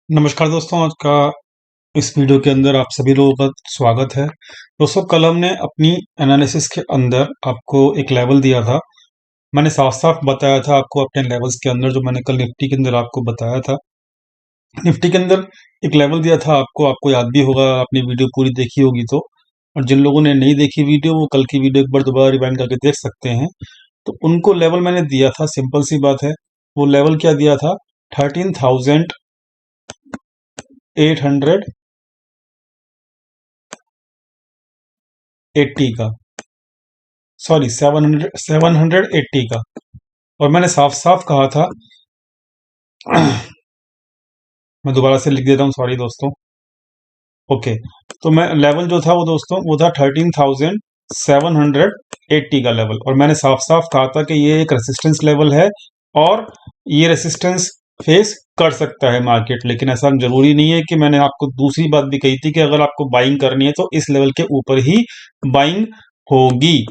नमस्कार दोस्तों, आज का इस वीडियो के अंदर आप सभी लोगों का स्वागत है। दोस्तों, कल हमने अपनी एनालिसिस के अंदर आपको एक लेवल दिया था। मैंने साफ-साफ बताया था आपको अपने लेवल्स के अंदर, जो मैंने कल निफ्टी के अंदर आपको बताया था। निफ्टी के अंदर एक लेवल दिया था आपको याद भी होगा, आपने वीडियो पूरी देखी होगी तो। और जिन लोगों ने नहीं देखी वीडियो, वो कल की वीडियो एक बार दोबारा रिवाइंड करके देख सकते हैं। तो उनको लेवल मैंने दिया था, सिंपल सी बात है। वो लेवल क्या दिया था? 13,880 का, सॉरी 780 का। और मैंने साफ साफ कहा था मैं दोबारा से लिख देता हूँ, सॉरी दोस्तों। ओके, तो मैं लेवल जो था वो दोस्तों वो था 13,780 का लेवल। और मैंने साफ साफ कहा था कि ये एक रेसिस्टेंस लेवल है और ये रेसिस्टेंस फेस कर सकता है मार्केट। लेकिन ऐसा जरूरी नहीं है। कि मैंने आपको दूसरी बात भी कही थी कि अगर आपको बाइंग करनी है तो इस लेवल के ऊपर ही बाइंग होगी,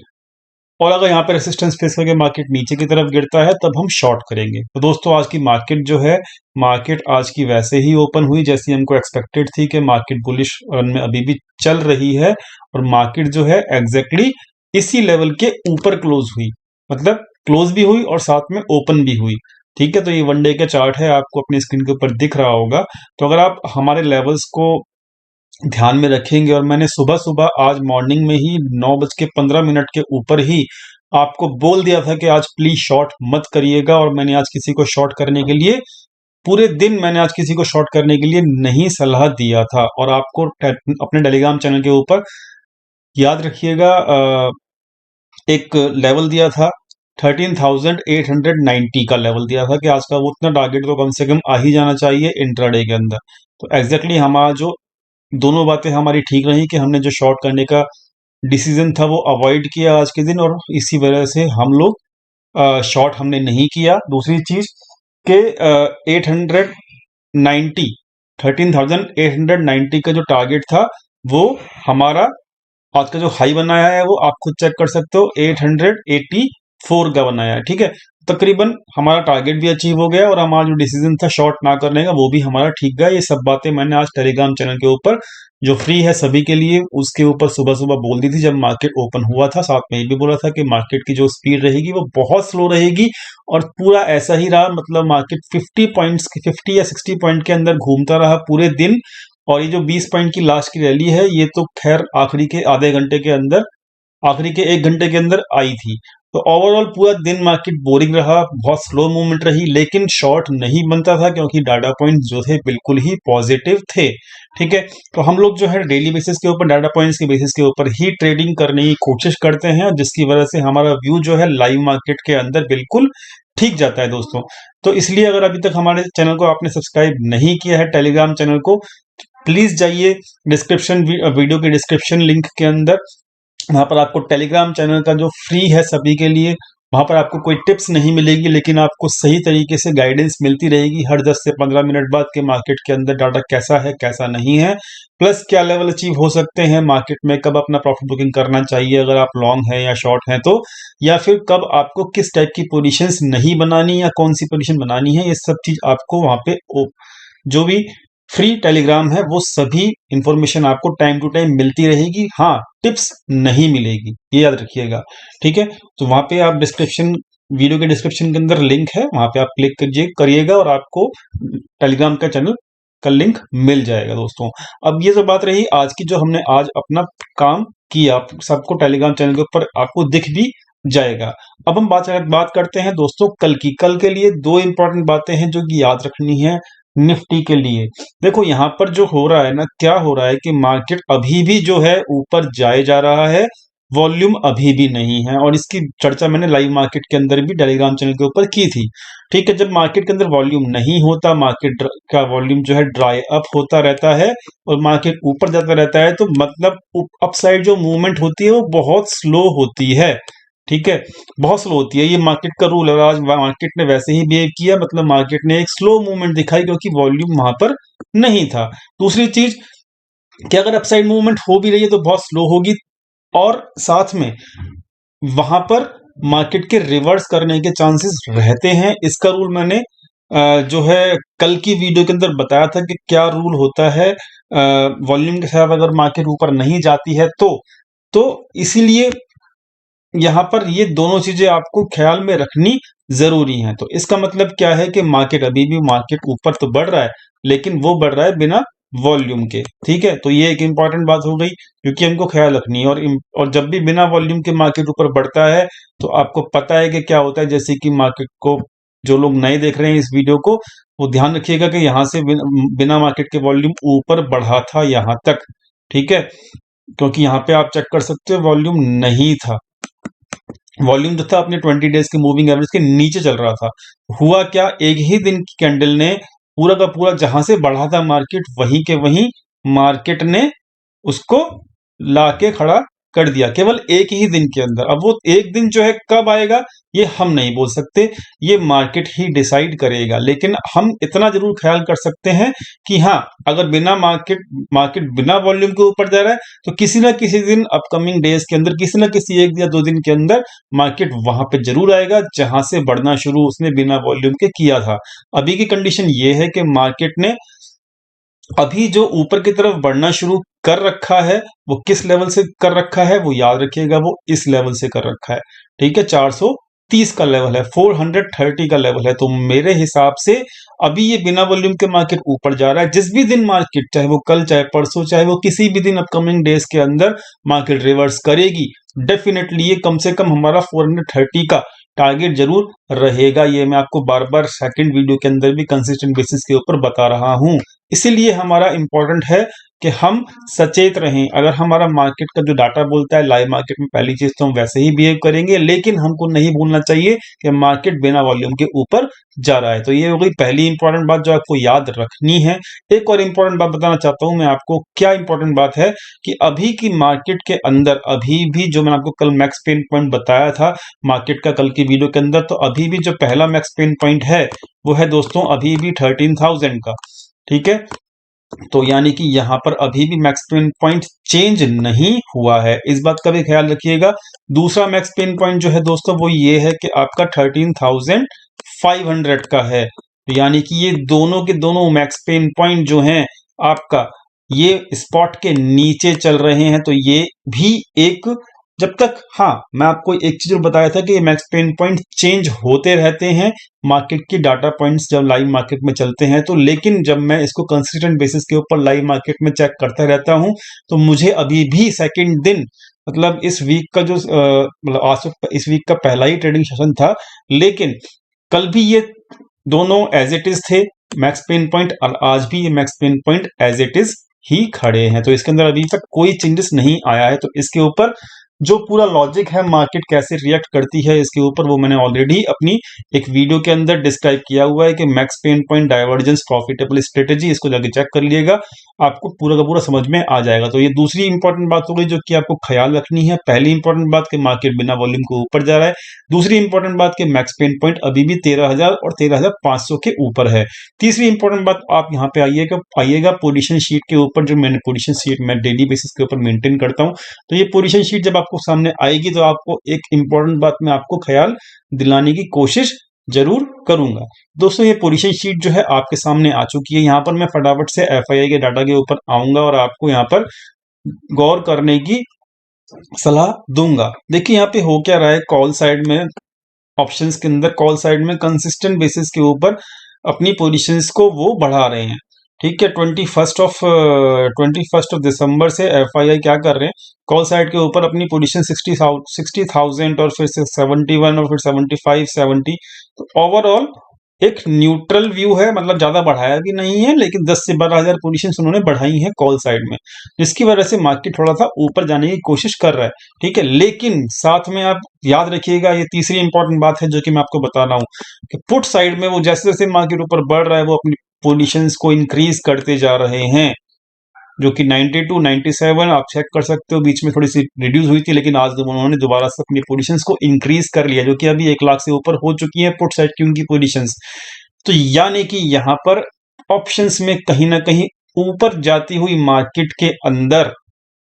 और अगर यहाँ पे रेसिस्टेंस फेस करके मार्केट नीचे की तरफ गिरता है तब हम शॉर्ट करेंगे। तो दोस्तों, आज की मार्केट जो है, मार्केट आज की वैसे ही ओपन हुई जैसी हमको एक्सपेक्टेड थी कि मार्केट बुलिश रन में अभी भी चल रही है। और मार्केट जो है एग्जैक्टली इसी लेवल के ऊपर क्लोज हुई, मतलब क्लोज भी हुई और साथ में ओपन भी हुई। ठीक है, तो ये वन डे का चार्ट है, आपको अपनी स्क्रीन के ऊपर दिख रहा होगा। तो अगर आप हमारे लेवल्स को ध्यान में रखेंगे, और मैंने सुबह सुबह आज मॉर्निंग में ही 9:15 के ऊपर ही आपको बोल दिया था कि आज प्लीज शॉर्ट मत करिएगा। और मैंने आज किसी को शॉर्ट करने के लिए, पूरे दिन मैंने आज किसी को शॉर्ट करने के लिए नहीं सलाह दिया था। और आपको अपने टेलीग्राम चैनल के ऊपर याद रखिएगा, एक लेवल दिया था 13,890 का लेवल दिया था कि आज का वो उतना टारगेट तो कम से कम आ ही जाना चाहिए इंट्राडे के अंदर। तो एग्जैक्टली हमारा जो दोनों बातें हमारी ठीक रही कि हमने जो शॉर्ट करने का डिसीजन था वो अवॉइड किया आज के दिन, और इसी वजह से हम लोग शॉर्ट हमने नहीं किया। दूसरी चीज के 890 13,890 का जो टारगेट था वो हमारा आज का जो हाई बनाया है वो आप खुद चेक कर सकते हो, 884 का बनाया है। ठीक है, तकरीबन हमारा टारगेट भी अचीव हो गया और हमारा जो डिसीजन था शॉर्ट ना करने का वो भी हमारा ठीक गया। ये सब बातें मैंने आज टेलीग्राम चैनल के ऊपर, जो फ्री है सभी के लिए, उसके ऊपर सुबह सुबह बोल दी थी जब मार्केट ओपन हुआ था। साथ में ये भी बोला था कि मार्केट की जो स्पीड रहेगी वो बहुत स्लो रहेगी, और पूरा ऐसा ही रहा। मतलब मार्केट 50 या 60 पॉइंट के अंदर घूमता रहा पूरे दिन। और ये जो 20 पॉइंट की लास्ट की रैली है, ये तो खैर आखिरी के आधे घंटे के अंदर, आखिरी के 1 घंटे के अंदर आई थी। तो ओवरऑल पूरा दिन मार्केट बोरिंग रहा, बहुत स्लो मूवमेंट रही, लेकिन शॉर्ट नहीं बनता था क्योंकि डाटा पॉइंट्स जो थे बिल्कुल ही पॉजिटिव थे। ठीक है, तो हम लोग जो है डेली बेसिस के ऊपर, डाटा पॉइंट्स के बेसिस के ऊपर ही ट्रेडिंग करने की कोशिश करते हैं, जिसकी वजह से हमारा व्यू जो है लाइव मार्केट के अंदर बिल्कुल ठीक जाता है दोस्तों। तो इसलिए अगर अभी तक हमारे चैनल को आपने सब्सक्राइब नहीं किया है, टेलीग्राम चैनल को, प्लीज जाइए डिस्क्रिप्शन, वीडियो के डिस्क्रिप्शन लिंक के अंदर। वहां पर आपको टेलीग्राम चैनल का जो फ्री है सभी के लिए, वहां पर आपको कोई टिप्स नहीं मिलेगी, लेकिन आपको सही तरीके से गाइडेंस मिलती रहेगी हर 10 से 15 मिनट बाद के मार्केट के अंदर डाटा कैसा है कैसा नहीं है, प्लस क्या लेवल अचीव हो सकते हैं मार्केट में, कब अपना प्रॉफिट बुकिंग करना चाहिए अगर आप लॉन्ग हैं या शॉर्ट हैं तो, या फिर कब आपको किस टाइप की पोजीशंस नहीं बनानी या कौन सी पोजीशन बनानी है। ये सब चीज आपको वहां पे जो भी फ्री टेलीग्राम है वो सभी इंफॉर्मेशन आपको टाइम टू टाइम मिलती रहेगी। हाँ, टिप्स नहीं मिलेगी, ये याद रखिएगा। ठीक है, तो वहां पे आप डिस्क्रिप्शन, वीडियो के डिस्क्रिप्शन के अंदर लिंक है, वहां पे आप क्लिक करिएगा और आपको टेलीग्राम का चैनल का लिंक मिल जाएगा दोस्तों। अब ये जो बात रही आज की, जो हमने आज अपना काम किया, सबको टेलीग्राम चैनल के ऊपर आपको दिख भी जाएगा। अब हम बात करते हैं दोस्तों कल की। कल के लिए दो इंपॉर्टेंट बातें हैं जो कि याद रखनी है निफ्टी के लिए। देखो यहाँ पर जो हो रहा है ना, क्या हो रहा है कि मार्केट अभी भी जो है ऊपर जाए जा रहा है, वॉल्यूम अभी भी नहीं है। और इसकी चर्चा मैंने लाइव मार्केट के अंदर भी टेलीग्राम चैनल के ऊपर की थी। ठीक है, जब मार्केट के अंदर वॉल्यूम नहीं होता, मार्केट का वॉल्यूम जो है ड्राई अप होता रहता है और मार्केट ऊपर जाता रहता है, तो मतलब अपसाइड जो मूवमेंट होती है वो बहुत स्लो होती है। ठीक है, बहुत स्लो होती है, ये मार्केट का रूल है। आज मार्केट ने वैसे ही बिहेव किया, मतलब मार्केट ने एक स्लो मूवमेंट दिखाई क्योंकि वॉल्यूम वहां पर नहीं था। दूसरी चीज कि अगर अपसाइड मूवमेंट हो भी रही है तो बहुत स्लो होगी, और साथ में वहां पर मार्केट के रिवर्स करने के चांसेस रहते हैं। इसका रूल मैंने जो है कल की वीडियो के अंदर बताया था कि क्या रूल होता है वॉल्यूम के साथ अगर मार्केट ऊपर नहीं जाती है तो इसीलिए यहाँ पर ये दोनों चीजें आपको ख्याल में रखनी जरूरी हैं। तो इसका मतलब क्या है कि मार्केट अभी भी मार्केट ऊपर तो बढ़ रहा है, लेकिन वो बढ़ रहा है बिना वॉल्यूम के। ठीक है, तो ये एक इंपॉर्टेंट बात हो गई क्योंकि हमको ख्याल रखनी है। और जब भी बिना वॉल्यूम के मार्केट ऊपर बढ़ता है तो आपको पता है कि क्या होता है। जैसे कि मार्केट को जो लोग नए देख रहे हैं इस वीडियो को, वो ध्यान रखिएगा कि यहाँ से बिना मार्केट के वॉल्यूम ऊपर बढ़ा था यहाँ तक। ठीक है, क्योंकि यहाँ पे आप चेक कर सकते हो वॉल्यूम नहीं था, वॉल्यूम जो था अपने 20 डेज के मूविंग एवरेज के नीचे चल रहा था। हुआ क्या, एक ही दिन की कैंडल ने पूरा का पूरा जहां से बढ़ा था मार्केट वहीं के वहीं मार्केट ने उसको लाके खड़ा कर दिया, केवल एक ही दिन के अंदर। अब वो एक दिन जो है कब आएगा ये हम नहीं बोल सकते, ये मार्केट ही डिसाइड करेगा। लेकिन हम इतना जरूर ख्याल कर सकते हैं कि हाँ, अगर बिना मार्केट बिना वॉल्यूम के ऊपर जा रहा है तो किसी ना किसी दिन अपकमिंग डेज के अंदर, किसी ना किसी एक या दो दिन के अंदर मार्केट वहां पे जरूर आएगा जहां से बढ़ना शुरू उसने बिना वॉल्यूम के किया था। अभी की कंडीशन ये है कि मार्केट ने अभी जो ऊपर की तरफ बढ़ना शुरू कर रखा है वो किस लेवल से कर रखा है, वो याद रखिएगा, वो इस लेवल से कर रखा है। ठीक है, 430 का लेवल है, 430 का लेवल है। तो मेरे हिसाब से अभी ये बिना वॉल्यूम के मार्केट ऊपर जा रहा है। जिस भी दिन मार्केट, चाहे वो कल, चाहे परसों, चाहे वो किसी भी दिन अपकमिंग डेज के अंदर मार्केट रिवर्स करेगी, डेफिनेटली ये कम से कम हमारा 430 का टारगेट जरूर रहेगा। ये मैं आपको बार बार सेकंड वीडियो के अंदर भी कंसिस्टेंट बेसिस के ऊपर बता रहा हूं। इसीलिए हमारा इंपॉर्टेंट है कि हम सचेत रहें। अगर हमारा मार्केट का जो डाटा बोलता है लाइव मार्केट में, पहली चीज तो हम वैसे ही बिहेव करेंगे, लेकिन हमको नहीं भूलना चाहिए कि मार्केट बिना वॉल्यूम के ऊपर जा रहा है। तो ये हो गई पहली इंपॉर्टेंट बात जो आपको याद रखनी है। एक और इंपॉर्टेंट बात बताना चाहता हूं मैं आपको। क्या इंपॉर्टेंट बात है कि अभी की मार्केट के अंदर अभी भी जो मैंने आपको कल मैक्स पेन पॉइंट बताया था मार्केट का कल की वीडियो के अंदर, तो अभी भी जो पहला मैक्स पेन पॉइंट है वो है दोस्तों अभी भी 13,000 का। ठीक है, तो यानी कि यहां पर अभी भी मैक्स पेन पॉइंट चेंज नहीं हुआ है, इस बात का भी ख्याल रखिएगा। दूसरा मैक्स पेन पॉइंट जो है दोस्तों वो ये है कि आपका 13,500 का है। तो यानी कि ये दोनों के दोनों मैक्स पेन पॉइंट जो हैं आपका ये स्पॉट के नीचे चल रहे हैं। तो ये भी एक, जब तक, हाँ मैं आपको एक चीज बताया था कि ये मैक्स पेन पॉइंट चेंज होते रहते हैं मार्केट की डाटा पॉइंट्स जब लाइव मार्केट में चलते हैं तो। लेकिन जब मैं इसको कंसिस्टेंट बेसिस के ऊपर लाइव मार्केट में चेक करता रहता हूं तो मुझे अभी भी सेकंड दिन, मतलब इस वीक का जो मतलब आज इस वीक का पहला ही ट्रेडिंग सेशन था, लेकिन कल भी ये दोनों एज इट इज थे मैक्स पेन पॉइंट, और आज भी ये max pain point as it is ही खड़े हैं। तो इसके अंदर अभी तक कोई चेंजेस नहीं आया है। तो इसके ऊपर जो पूरा लॉजिक है मार्केट कैसे रिएक्ट करती है इसके ऊपर, वो मैंने ऑलरेडी अपनी एक वीडियो के अंदर डिस्क्राइब किया हुआ है कि max pain point divergence profitable strategy, इसको जाके चेक कर लीजिएगा, आपको पूरा का पूरा समझ में आ जाएगा। तो ये दूसरी इंपॉर्टेंट बात हो गई जो कि आपको ख्याल रखनी है। पहली इंपॉर्टेंट बात कि मार्केट बिना वॉल्यूम के ऊपर जा रहा है। दूसरी इंपॉर्टेंट बात कि मैक्स पेन पॉइंट अभी भी 13,000 और 13,500 के ऊपर है। तीसरी इंपॉर्टेंट बात, आप यहाँ पे आइएगा पोजीशन शीट के ऊपर, जो मैंने पोजीशन शीट मैं डेली बेसिस के ऊपर मेंटेन करता हूँ। तो ये पोजीशन शीट जब आपको सामने आएगी तो आपको एक इंपॉर्टेंट बात मैं आपको ख्याल दिलाने की कोशिश जरूर करूंगा। दोस्तों ये पोजीशन शीट जो है आपके सामने आ चुकी है। यहाँ पर मैं फटाफट से एफआईआई के डाटा के ऊपर आऊंगा और आपको यहाँ पर गौर करने की सलाह दूंगा। देखिए यहाँ पे हो क्या रहा है, कॉल साइड में, ऑप्शंस के अंदर कॉल साइड में कंसिस्टेंट बेसिस के ऊपर अपनी पोजीशंस को वो बढ़ा रहे हैं। ठीक है, 21 दिसंबर से एफआईआई क्या कर रहे हैं, कॉल साइड के ऊपर अपनी पोजीशन 60,000 और फिर से 71 और फिर 75 70। तो ओवरऑल एक न्यूट्रल व्यू है, मतलब ज्यादा बढ़ाया भी नहीं है, लेकिन 10 से 12,000 पोजीशन उन्होंने बढ़ाई हैं कॉल साइड में, जिसकी वजह से मार्केट थोड़ा सा ऊपर जाने की कोशिश कर रहा है। ठीक है, लेकिन साथ में आप याद रखिएगा, ये तीसरी इंपॉर्टेंट बात है जो कि मैं आपको बता रहा हूं कि पुट साइड में वो जैसे जैसे मार्केट ऊपर बढ़ रहा है वो अपनी पोजीशंस को इंक्रीज करते जा रहे हैं, जो कि 92 97 आप चेक कर सकते हो, बीच में थोड़ी सी रिड्यूस हुई थी, लेकिन आज उन्होंने दोबारा से अपनी पोजीशंस को इंक्रीज कर लिया, जो कि अभी 1 लाख से ऊपर हो चुकी है पुट साइड की उनकी पोजीशंस। तो यानी कि यहाँ पर ऑप्शंस में कहीं ना कहीं ऊपर जाती हुई मार्केट के अंदर,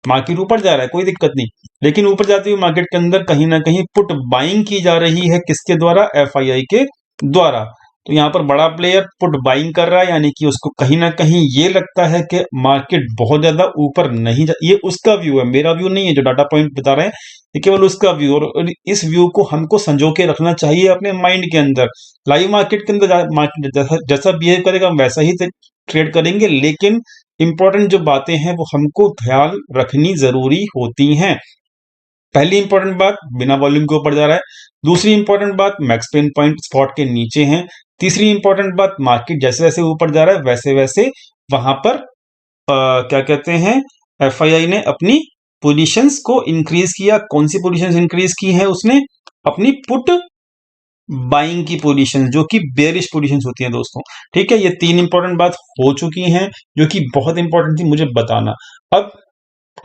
मार्केट ऊपर जा रहा है कोई दिक्कत नहीं, लेकिन ऊपर जाती हुई मार्केट के अंदर कहीं ना कहीं पुट बाइंग की जा रही है, किसके द्वारा, एफआईआई के द्वारा। तो यहाँ पर बड़ा प्लेयर पुट बाइंग कर रहा है, यानी कि उसको कहीं ना कहीं ये लगता है कि मार्केट बहुत ज्यादा ऊपर नहीं जा, ये उसका व्यू है, मेरा व्यू नहीं है जो डाटा पॉइंट बता रहे हैं, ये केवल उसका व्यू। और इस व्यू को हमको संजो के रखना चाहिए अपने माइंड के अंदर। लाइव मार्केट के अंदर मार्केट जैसा जैसा बिहेव करेगा हम वैसा ही ट्रेड करेंगे, लेकिन इंपॉर्टेंट जो बातें हैं वो हमको ख्याल रखनी जरूरी होती हैं। पहली इंपॉर्टेंट बात, बिना वॉल्यूम के ऊपर जा रहा है। दूसरी इंपॉर्टेंट बात, मैक्स पेन पॉइंट स्पॉट के नीचे है। तीसरी इंपॉर्टेंट बात, मार्केट जैसे जैसे ऊपर जा रहा है वैसे वैसे वहां पर क्या कहते हैं, एफआईआई ने अपनी पोजीशंस को इंक्रीज किया। कौन सी पोजीशंस इंक्रीज की है उसने? अपनी पुट बाइंग की पोजीशन, जो कि बेरिश पोजीशन होती हैं दोस्तों। ठीक है, ये तीन इंपॉर्टेंट बात हो चुकी हैं जो कि बहुत इंपॉर्टेंट थी मुझे बताना। अब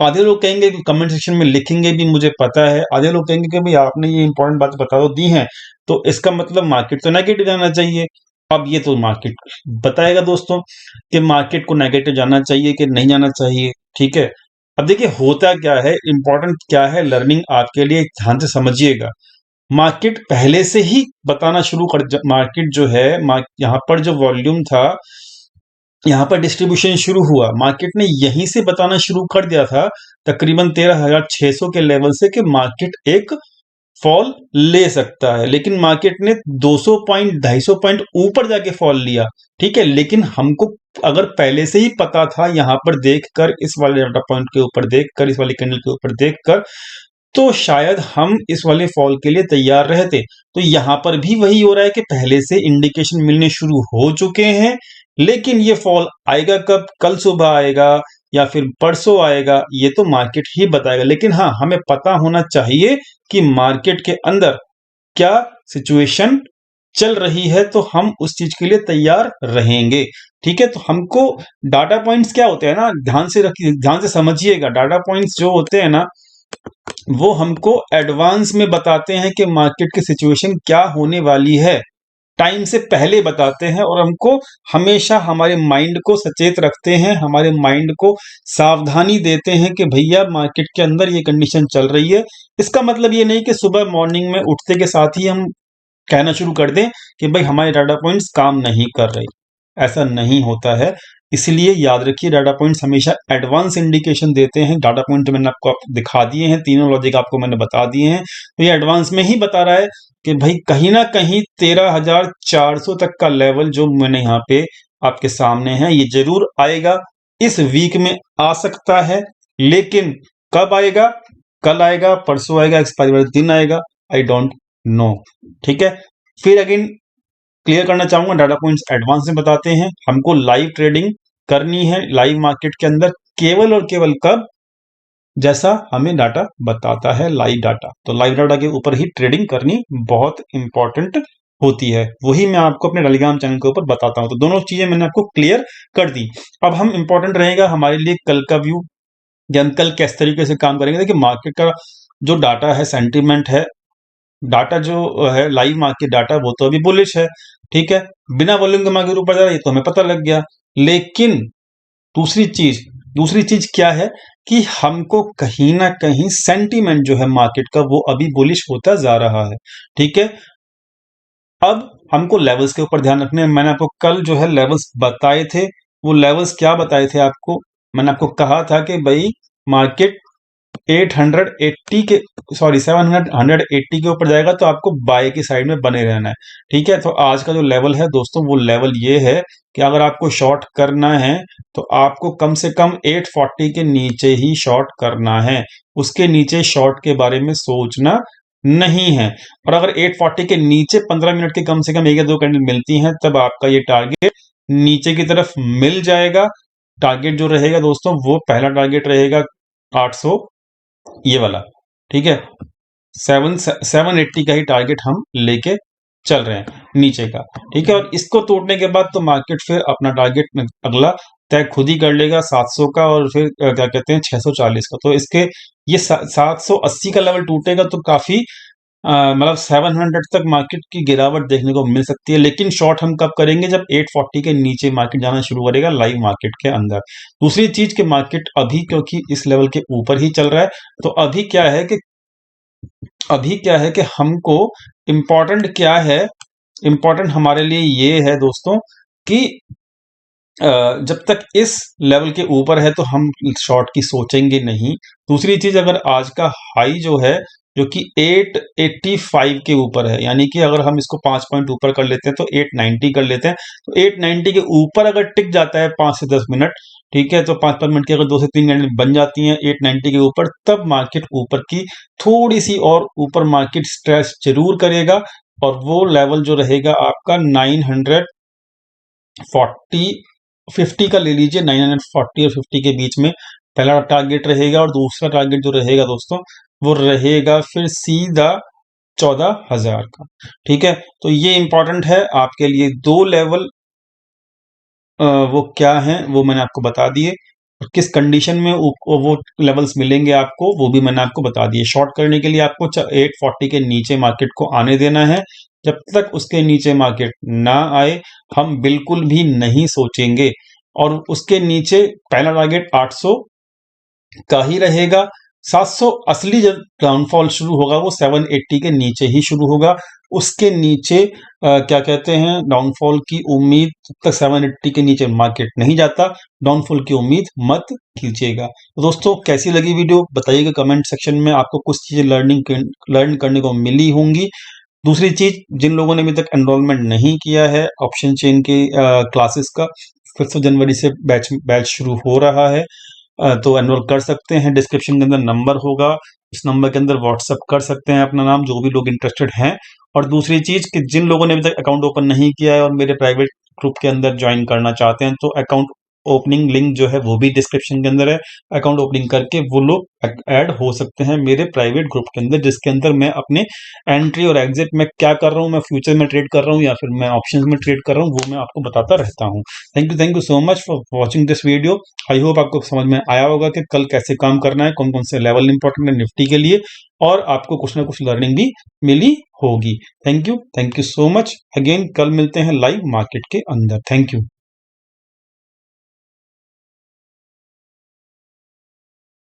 आधे लोग कहेंगे कि कमेंट सेक्शन में लिखेंगे भी, मुझे पता है, आधे लोग कहेंगे कि भाई आपने ये इंपॉर्टेंट बात बता तो दी हैं, तो इसका मतलब मार्केट तो नेगेटिव जाना चाहिए। अब ये तो मार्केट बताएगा दोस्तों कि मार्केट को नेगेटिव जाना चाहिए कि नहीं जाना चाहिए। ठीक है, अब देखिए होता क्या है, इंपॉर्टेंट क्या है, लर्निंग आपके लिए ध्यान से समझिएगा। मार्केट पहले से ही बताना शुरू कर, मार्केट जो है, यहाँ पर जो वॉल्यूम था, यहाँ पर डिस्ट्रीब्यूशन शुरू हुआ, मार्केट ने यहीं से बताना शुरू कर दिया था तकरीबन 13,600 के लेवल से कि मार्केट एक फॉल ले सकता है। लेकिन मार्केट ने 200 पॉइंट 250 पॉइंट ऊपर जाके फॉल लिया। ठीक है, लेकिन हमको अगर पहले से ही पता था, यहां पर देखकर, इस वाले डाटा पॉइंट के ऊपर देखकर, इस वाले कैंडल के ऊपर देखकर, तो शायद हम इस वाले फॉल के लिए तैयार रहते। तो यहां पर भी वही हो रहा है कि पहले से इंडिकेशन मिलने शुरू हो चुके हैं, लेकिन ये फॉल आएगा कब, कल सुबह आएगा या फिर परसों आएगा, ये तो मार्केट ही बताएगा। लेकिन हाँ, हमें पता होना चाहिए कि मार्केट के अंदर क्या सिचुएशन चल रही है, तो हम उस चीज के लिए तैयार रहेंगे। ठीक है, तो हमको डाटा पॉइंट्स क्या होते हैं ना, ध्यान से रखिए, ध्यान से समझिएगा। डाटा पॉइंट्स जो होते हैं ना, वो हमको एडवांस में बताते हैं कि मार्केट की सिचुएशन क्या होने वाली है, टाइम से पहले बताते हैं, और हमको हमेशा हमारे माइंड को सचेत रखते हैं, हमारे माइंड को सावधानी देते हैं कि भैया मार्केट के अंदर ये कंडीशन चल रही है। इसका मतलब ये नहीं कि सुबह मॉर्निंग में उठते के साथ ही हम कहना शुरू कर दें कि भाई हमारे डाटा पॉइंट्स काम नहीं कर रहे, ऐसा नहीं होता है। इसलिए याद रखिए, डाटा पॉइंट्स हमेशा एडवांस इंडिकेशन देते हैं। डाटा पॉइंट जो मैंने आपको दिखा दिए हैं, तीनों लॉजिक आपको मैंने बता दिए हैं, तो ये एडवांस में ही बता रहा है कि भाई कहीं ना कहीं 13,400 तक का लेवल जो मैंने यहाँ पे आपके सामने है, ये जरूर आएगा, इस वीक में आ सकता है। लेकिन कब आएगा, कल आएगा, परसों आएगा, एक्सपायरी वाले दिन आएगा, आई डोंट नो। ठीक है, फिर अगेन क्लियर करना चाहूंगा, डाटा पॉइंट्स एडवांस में बताते हैं। हमको लाइव ट्रेडिंग करनी है लाइव मार्केट के अंदर, केवल और केवल कब, जैसा हमें डाटा बताता है लाइव डाटा। तो लाइव डाटा के ऊपर ही ट्रेडिंग करनी बहुत इंपॉर्टेंट होती है, वही मैं आपको अपने टेलीग्राम चैनल के ऊपर बताता हूं। तो दोनों चीजें मैंने आपको क्लियर कर दी। अब हम इंपॉर्टेंट रहेगा हमारे लिए कल का व्यू, या हम कल किस तरीके से काम करेंगे। देखिए मार्केट का जो डाटा है, सेंटीमेंट है, डाटा जो है लाइव मार्केट डाटा, वो तो अभी बुलिश है। ठीक है, बिना वॉल्यूम के मार्केट ऊपर जा रहा है, ये तो हमें पता लग गया। लेकिन दूसरी चीज दूसरी चीज क्या है कि हमको कहीं ना कहीं सेंटीमेंट जो है मार्केट का, वो अभी बुलिश होता जा रहा है। ठीक है, अब हमको लेवल्स के ऊपर ध्यान रखने हैं। मैंने आपको कल जो है लेवल्स बताए थे, वो लेवल्स क्या बताए थे आपको, मैंने आपको कहा था कि भाई मार्केट 880 के, सॉरी 780 के ऊपर जाएगा तो आपको बाय की साइड में बने रहना है। ठीक है, तो आज का जो लेवल है दोस्तों, वो लेवल ये है कि अगर आपको शॉर्ट करना है तो आपको कम से कम 840 के नीचे ही शॉर्ट करना है, उसके नीचे शॉर्ट के बारे में सोचना नहीं है। और अगर 840 के नीचे 15 मिनट के कम से कम एक या दो कैंडल मिलती हैं, तब आपका ये टारगेट नीचे की तरफ मिल जाएगा। टारगेट जो रहेगा दोस्तों, वो पहला टारगेट रहेगा 800, ये वाला। ठीक है, 780 का ही टारगेट हम लेके चल रहे हैं नीचे का। ठीक है, और इसको तोड़ने के बाद तो मार्केट फिर अपना टारगेट अगला तय खुद ही कर लेगा 700 का, और फिर क्या कहते हैं 640 का। तो इसके ये 780 का लेवल टूटेगा तो काफी मतलब 700 तक मार्केट की गिरावट देखने को मिल सकती है। लेकिन शॉर्ट हम कब करेंगे, जब 840 के नीचे मार्केट जाना शुरू करेगा लाइव मार्केट के अंदर। दूसरी चीज कि मार्केट अभी क्योंकि इस लेवल के ऊपर ही चल रहा है, तो अभी क्या है कि हमको इंपॉर्टेंट क्या है इम्पोर्टेंट हमारे लिए ये है दोस्तों कि जब तक इस लेवल के ऊपर है तो हम शॉर्ट की सोचेंगे नहीं। दूसरी चीज, अगर आज का हाई जो है जो कि 885 के ऊपर है, यानी कि अगर हम इसको 5 पॉइंट ऊपर कर लेते हैं तो 890 कर लेते हैं, तो 890 के ऊपर अगर टिक जाता है 5 से 10 मिनट, ठीक है, तो 5-5 मिनट की अगर 2 से 3 कैंडल बन जाती हैं 890 के ऊपर, तब मार्केट ऊपर की थोड़ी सी और ऊपर मार्केट स्ट्रेस जरूर करेगा, और वो लेवल जो रहेगा आपका 940 50 का ले लीजिए, 940 और 50 के बीच में पहला टारगेट रहेगा, और दूसरा टारगेट जो रहेगा दोस्तों वो रहेगा फिर सीधा 14,000 का। ठीक है, तो ये इंपॉर्टेंट है आपके लिए। दो लेवल वो क्या हैं वो मैंने आपको बता दिए, और किस कंडीशन में वो लेवल्स मिलेंगे आपको वो भी मैंने आपको बता दिए। शॉर्ट करने के लिए आपको 840 के नीचे मार्केट को आने देना है। जब तक उसके नीचे मार्केट ना आए हम बिल्कुल भी नहीं सोचेंगे, और उसके नीचे पहला टारगेट 800 का ही रहेगा। 700 असली जब डाउनफॉल शुरू होगा वो 780 के नीचे ही शुरू होगा। उसके नीचे क्या कहते हैं, डाउनफॉल की उम्मीद तब तक 780 के नीचे मार्केट नहीं जाता, डाउनफॉल की उम्मीद मत कीजिएगा। तो दोस्तों कैसी लगी वीडियो बताइएगा कमेंट सेक्शन में, आपको कुछ चीजें लर्न करने को मिली होंगी। दूसरी चीज, जिन लोगों ने अभी तक एनरोलमेंट नहीं किया है ऑप्शन चेन के क्लासेस का, 5 जनवरी से बैच शुरू हो रहा है, तो एनरोल कर सकते हैं। डिस्क्रिप्शन के अंदर नंबर होगा, उस नंबर के अंदर व्हाट्सअप कर सकते हैं अपना नाम, जो भी लोग इंटरेस्टेड हैं। और दूसरी चीज कि जिन लोगों ने अभी तक अकाउंट ओपन नहीं किया है और मेरे प्राइवेट ग्रुप के अंदर ज्वाइन करना चाहते हैं, तो अकाउंट ओपनिंग लिंक जो है वो भी डिस्क्रिप्शन के अंदर है। अकाउंट ओपनिंग करके वो लोग ऐड हो सकते हैं मेरे प्राइवेट ग्रुप के अंदर, जिसके अंदर मैं अपने एंट्री और एग्जिट में क्या कर रहा हूँ, मैं फ्यूचर में ट्रेड कर रहा हूँ या फिर मैं ऑप्शंस में ट्रेड कर रहा हूँ, वो मैं आपको बताता रहता हूँ। Thank you so much for watching this video. I hope आपको समझ में आया होगा कि कल कैसे काम करना है, कौन कौन से लेवल इंपॉर्टेंट है निफ्टी के लिए, और आपको कुछ ना कुछ लर्निंग भी मिली होगी। Thank you so much. Again कल मिलते हैं लाइव मार्केट के अंदर। Thank you.